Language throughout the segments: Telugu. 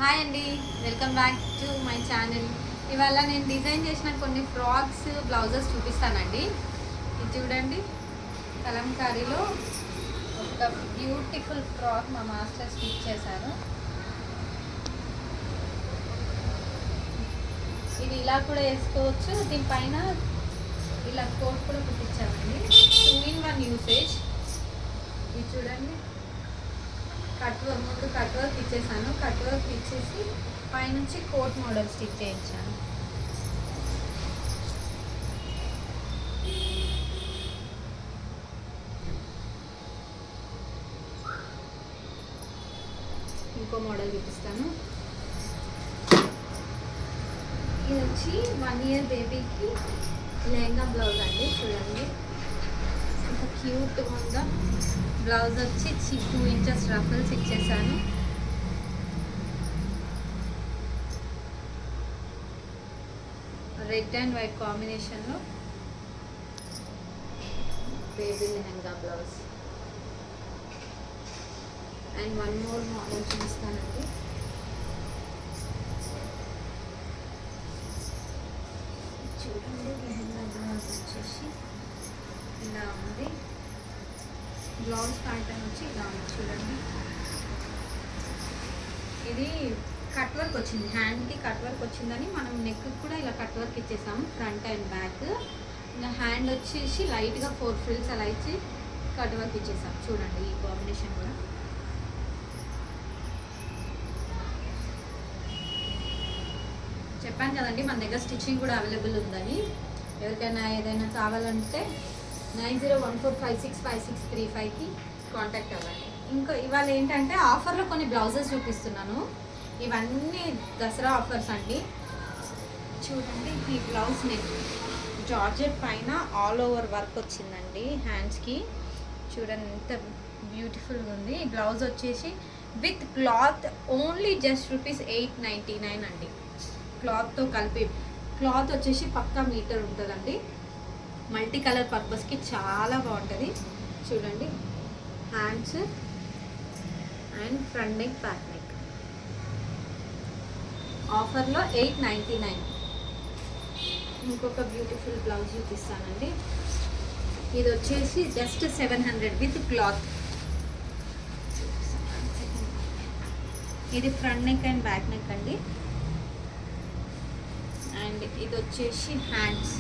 హాయ్ అండి, welcome back to my channel. ఇవాళ నేను డిజైన్ చేసిన కొన్ని ఫ్రాక్స్ బ్లౌజెస్ చూపిస్తానండి. ఇది చూడండి, కలంకారీలో ఒక బ్యూటిఫుల్ ఫ్రాక్ మా మాస్టర్ స్టిచ్ చేశాను. ఇది ఇలా కూడా వేసుకోవచ్చు, దీనిపైన ఇలా కోట్ కూడా కుట్టించామండి. 2-in-1 usage. ఇది చూడండి, ముందు కట్ వర్క్ ఇచ్చేసాను. కట్ వర్క్ ఇచ్చేసి పైనుంచి కోట్ మోడల్ స్టిచ్ చేయించాను. ఇంకో మోడల్ చూపిస్తాను. ఇది వచ్చి 1 year బేబీకి లెహంగా బ్లౌజ్ అండి. చూడండి ఎంత క్యూట్గా ఉందో. బ్లౌజ్ వచ్చి 2 inches రఫల్స్ ఇచ్చేసాను. రెడ్ అండ్ వైట్ కాంబినేషన్లో baby lehenga blouse. And 1 more model చూపిస్తానండి. చూడండి, లెహంగా బ్లౌజ్ వచ్చేసి ఇలా ఉంది. బ్లౌజ్ ప్యాటర్న్ వచ్చి ఇలా ఉంది. చూడండి, ఇది కట్ వర్క్ వచ్చింది, హ్యాండ్కి కట్ వర్క్ వచ్చిందని మనం నెక్ కూడా ఇలా కట్ వర్క్ ఇచ్చేసాము, ఫ్రంట్ అండ్ బ్యాక్. ఇంకా హ్యాండ్ వచ్చేసి లైట్గా 4 frills అలా ఇచ్చి కట్ వర్క్ ఇచ్చేసాం. చూడండి, ఈ కాంబినేషన్ కూడా చెప్పాను కదండి, మన దగ్గర స్టిచ్చింగ్ కూడా అవైలబుల్ ఉందని. ఎవరికైనా ఏదైనా కావాలంటే 9014565635కి కాంటాక్ట్ అవ్వండి. ఇంకా ఇవాళ ఏంటంటే ఆఫర్లో కొన్ని బ్లౌజెస్ చూపిస్తున్నాను. ఇవన్నీ దసరా ఆఫర్స్ అండి. చూడండి, ఈ బ్లౌజ్ నెక్ జార్జెట్ పైన ఆల్ ఓవర్ వర్క్ వచ్చిందండి హ్యాండ్స్కి. చూడండి ఎంత బ్యూటిఫుల్గా ఉంది. ఈ బ్లౌజ్ వచ్చేసి విత్ క్లాత్ ఓన్లీ జస్ట్ ₹899 అండి. క్లాత్తో కలిపి. క్లాత్ వచ్చేసి పక్కా మీటర్ ఉంటుందండి. మల్టీ కలర్ పర్పస్కి చాలా బాగుంటుంది. చూడండి, hands and front neck, back neck. ఆఫర్లో 899. ఇంకొక బ్యూటిఫుల్ బ్లౌజ్ చూపిస్తానండి. ఇది వచ్చేసి జస్ట్ 700 విత్ క్లాత్. ఇది front neck and back neck అండి. అండ్ ఇది వచ్చేసి హ్యాండ్స్,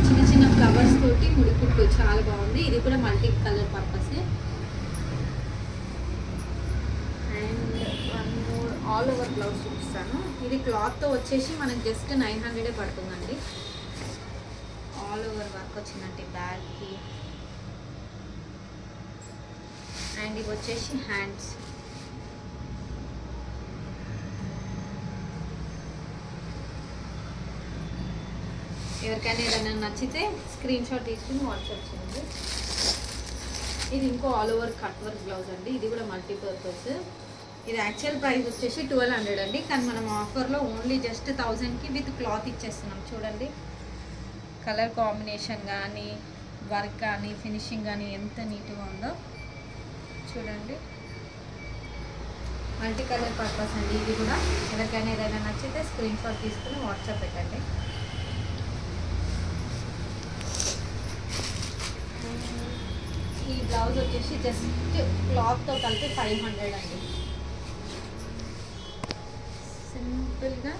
చిన్న చిన్న ఫ్లవర్స్ తోటి ముడికుట్టు, చాలా బాగుంది. ఇది కూడా multi colour purpose. And 1 more all over blouse చూపిస్తాను. ఇది క్లాత్తో వచ్చేసి మనకు జస్ట్ 900 పడుతుందండి. ఆల్ ఓవర్ వర్క్ వచ్చిందండి బ్యాగ్కి. అండ్ ఇవి వచ్చేసి హ్యాండ్స్. ఎవరికైనా ఏదైనా నచ్చితే స్క్రీన్ షాట్ తీసుకుని వాట్సాప్ చేయండి. ఇది ఇంకో all over cut work blouse అండి. ఇది కూడా మల్టీపర్పస్. ఇది యాక్చువల్ ప్రైస్ వచ్చేసి 1200 అండి, కానీ మనం ఆఫర్లో ఓన్లీ జస్ట్ 1000కి విత్ క్లాత్ ఇచ్చేస్తున్నాం. చూడండి, కలర్ కాంబినేషన్ కానీ, వర్క్ కానీ, ఫినిషింగ్ కానీ ఎంత నీట్గా ఉందో. చూడండి, మల్టీ కలర్ పర్పస్ అండి. ఇది కూడా ఎవరికైనా ఏదైనా నచ్చితే స్క్రీన్ షాట్ తీసుకుని వాట్సాప్ పెట్టండి. ఈ బ్లౌజ్ వచ్చేసి జస్ట్ క్లాత్తో కలిపి 500 అండి. సింపుల్గా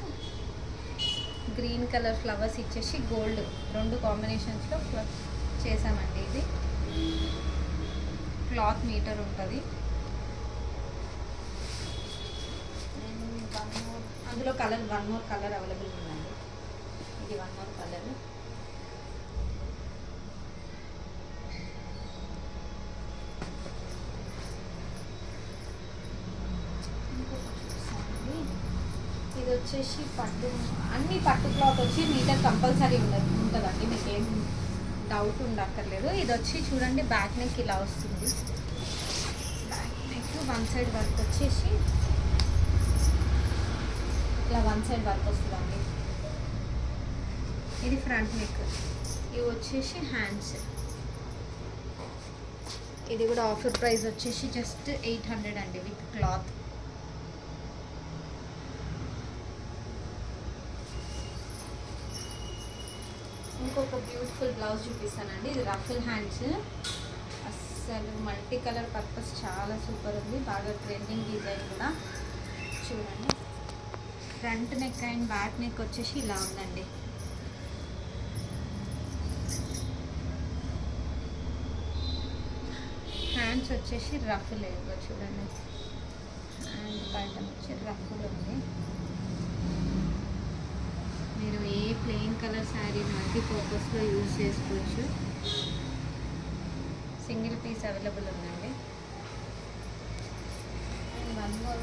గ్రీన్ కలర్ ఫ్లవర్స్ ఇచ్చేసి గోల్డ్ 2 కాంబినేషన్స్లో చేసామండి. ఇది క్లాత్ మీటర్ ఉంటుంది. అందులో కలర్ 1 more కలర్ అవైలబుల్ ఉందండి. ఇది 1 more కలర్. ఇది వచ్చేసి పట్టు, అన్ని పట్టు క్లాత్ వచ్చి మీటర్ కంపల్సరీ ఉంటుందండి, మీకు ఏం డౌట్ ఉండక్కర్లేదు. ఇది వచ్చి చూడండి, బ్యాక్ నెక్ ఇలా వస్తుంది. బ్యాక్ నెక్ 1 side వర్క్ వచ్చేసి ఇలా 1 side వర్క్ వస్తుందండి. ఇది ఫ్రంట్ నెక్. ఇవి వచ్చేసి హ్యాండ్స్. ఇది కూడా ఆఫర్ ప్రైస్ వచ్చేసి జస్ట్ 800 అండి విత్ క్లాత్. ఇంకొక బ్యూటిఫుల్ బ్లౌజ్ చూపిస్తానండి. ఇది రఫుల్ హ్యాండ్స్, అస్సలు మల్టీ కలర్ పర్పస్ చాలా సూపర్ ఉంది. బాగా ట్రెండింగ్ డిజైన్ కూడా. చూడండి, front neck and back neck వచ్చేసి ఇలా ఉందండి. హ్యాండ్స్ వచ్చేసి రఫ్ లేదు, చూడండి. హ్యాండ్ ప్యాటర్న్ వచ్చి రఫ్ ఉంది. మీరు ఏ ప్లెయిన్ కలర్ శారీ మల్టీపర్పస్లో యూజ్ చేసుకోవచ్చు. సింగిల్ పీస్ అవైలబుల్ ఉందండి. 1 more